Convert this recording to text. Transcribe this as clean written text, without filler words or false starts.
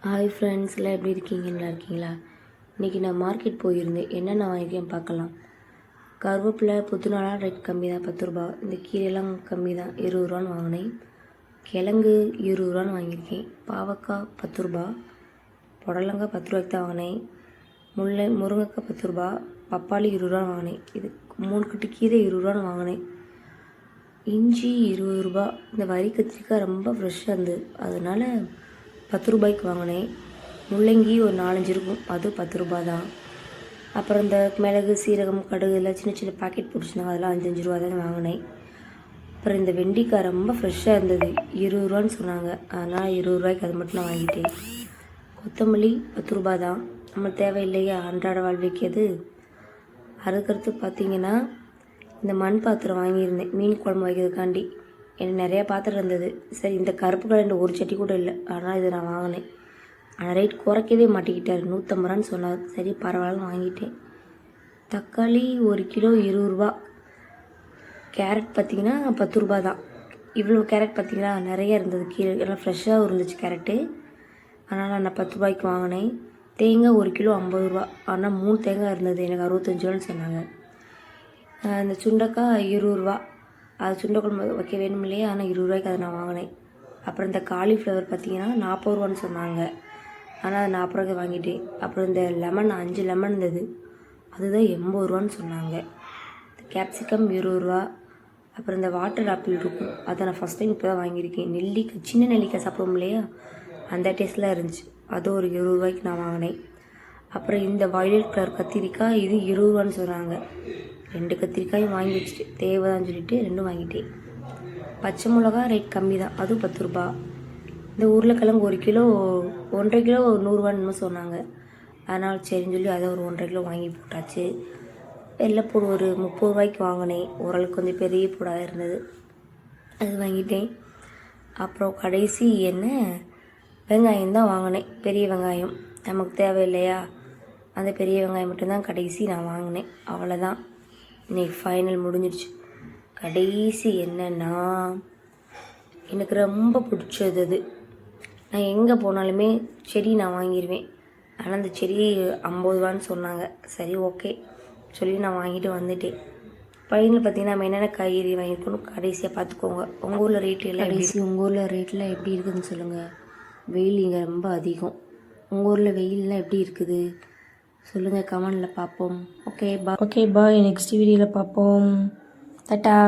Hi friends, எல்லாம் எப்படி இருக்கீங்க? நல்லா இருக்கீங்களா? இன்றைக்கி நான் மார்க்கெட் போயிருந்தேன். என்னென்ன வாங்கியிருக்கேன் பார்க்கலாம். கருவேப்பிலை புத்துநாளாக ரேட் கம்மி தான், 10 ரூபா. இந்த கீரையெல்லாம் கம்மி தான், 20 ரூபான்னு வாங்கினேன். கிழங்கு 20 ரூபான்னு வாங்கியிருக்கேன். பாவக்காய் 10 ரூபா. புடலங்காய் 10 ரூபாய்க்கு தான் வாங்கினேன். முருங்கைக்காய் 10 ரூபா. பப்பாளி 20 ரூபான்னு வாங்கினேன். இது 3 கட்டு கீரை 20 ரூபான்னு வாங்கினேன். இஞ்சி 20 ரூபா. இந்த வரி கத்திரிக்காய் ரொம்ப ஃப்ரெஷ்ஷாக இருந்தது, அதனால் 10 ரூபாய்க்கு வாங்கினேன். முள்ளங்கி ஒரு 4-5 இருக்கும், அது 10 ரூபா தான். அப்புறம் இந்த மிளகு சீரகம் கடுகு எல்லாம் சின்ன சின்ன பாக்கெட் பிடிச்சிருந்தாங்க, அதெல்லாம் 5-5 ரூபா தான் வாங்கினேன். அப்புறம் இந்த வெண்டிக்காய் ரொம்ப ஃப்ரெஷ்ஷாக இருந்தது, 20 ரூபான்னு சொன்னாங்க, அதனால் 20 ரூபாய்க்கு அது மட்டும் நான் வாங்கிட்டேன். கொத்தமல்லி 10 ரூபா தான், நம்ம தேவையில்லையா அன்றாட வாழ்வைக்கு அது. அதுக்கடுத்து பார்த்திங்கன்னா இந்த மண் பாத்திரம் வாங்கியிருந்தேன், மீன் குழம்பு வைக்கிறதுக்காண்டி. எனக்கு நிறையா பாத்திரம் இருந்தது. சரி, இந்த கருப்பு கலர் ஒரு சட்டி கூட இல்லை, ஆனால் இதை நான் வாங்கினேன். ஆனால் ரேட் குறைக்கவே மாட்டிக்கிட்டார், 150 ரூபான்னு சொன்னார். சரி பரவாயில்லன்னு வாங்கிட்டேன். தக்காளி 1 கிலோ 20 ரூபா. கேரட் பார்த்திங்கன்னா 10 ரூபா தான். இவ்வளோ கேரட் பார்த்திங்கன்னா நிறையா இருந்தது, கீழே எல்லாம் ஃப்ரெஷ்ஷாக இருந்துச்சு கேரட்டு. அதனால் நான் 10 ரூபாய்க்கு வாங்கினேன். தேங்காய் 1 கிலோ 50 ரூபா. ஆனால் 3 தேங்காய் இருந்தது, எனக்கு 65 ரூபான்னு சொன்னாங்க. இந்த சுண்டைக்காய் 20 ரூபா. அது சுண்டை குழம்பு வைக்க வேணும் இல்லையா, ஆனால் 20 ரூபாய்க்கு அதை நான் வாங்கினேன். அப்புறம் இந்த காலிஃப்ளவர் பார்த்திங்கன்னா 40 ரூபான்னு சொன்னாங்க, ஆனால் அது 40 ரூபாய்க்கு வாங்கிட்டேன். அப்புறம் இந்த லெமன் 5 லெமன் இருந்தது, அதுதான் 80 ரூபான்னு சொன்னாங்க. கேப்சிகம் 20 ரூபா. அப்புறம் இந்த வாட்டர் ஆப்பிள் இருக்கும், அதை நான் ஃபஸ்ட் டைம் இப்போ தான் வாங்கியிருக்கேன். நெல்லிக்காய், சின்ன நெல்லிக்காய் சாப்பிடுவோம் இல்லையா, அந்த டேஸ்ட்லாம் இருந்துச்சு, அது ஒரு 20 ரூபாய்க்கு நான் வாங்கினேன். அப்புறம் இந்த வயலட் கலர் கத்திரிக்காய், இது 20 ரூபான்னு சொன்னாங்க. 2 கத்திரிக்காயும் வாங்கி வச்சுட்டு தேவைதான்னு சொல்லிட்டு 2 வாங்கிட்டேன். பச்சை மிளகா ரேட் கம்மி தான், அதுவும் 10 ரூபா. இந்த உருளைக்கிழங்கு 1 கிலோ 1,5 கிலோ 100 ரூபான்னு சொன்னாங்க, அதனால் சரின்னு சொல்லி அதை ஒரு 1,5 கிலோ வாங்கி போட்டாச்சு. வெள்ளைப்பூடு ஒரு 30 ரூபாய்க்கு வாங்கினேன், ஓரளவுக்கு கொஞ்சம் பெரிய பூடாக இருந்தது, அது வாங்கிட்டேன். அப்புறம் கடைசி என்ன, வெங்காயம் தான் வாங்கினேன். பெரிய வெங்காயம் நமக்கு தேவையில்லையா, அந்த பெரிய வெங்காயம் மட்டும்தான் கடைசி நான் வாங்கினேன். அவ்வளோதான், இன்னைக்கு ஃபைனல் முடிஞ்சிடுச்சு. கடைசி என்னன்னா, எனக்கு ரொம்ப பிடிச்சது அது. நான் எங்கே போனாலுமே செடி நான் வாங்கிடுவேன், ஆனால் அந்த செடி 50 ரூபான்னு சொன்னாங்க. சரி ஓகே சொல்லி நான் வாங்கிட்டு வந்துட்டேன். ஃபைனல் பார்த்திங்கன்னா நம்ம என்னென்ன காய்கறி வாங்கியிருக்கணும் கடைசியாக பார்த்துக்கோங்க. உங்கள் ஊரில் ரேட்டு எல்லாம் உங்கள் ஊரில் ரேட்டில் எப்படி இருக்குதுன்னு சொல்லுங்கள். வெயில் இங்கே ரொம்ப அதிகம். உங்கள் ஊரில் வெயிலெலாம் எப்படி இருக்குது சொல்லுங்கள், கமெண்டில் பார்ப்போம். Okay bye. நெக்ஸ்ட் வீடியோவில் பார்ப்போம். டாடா.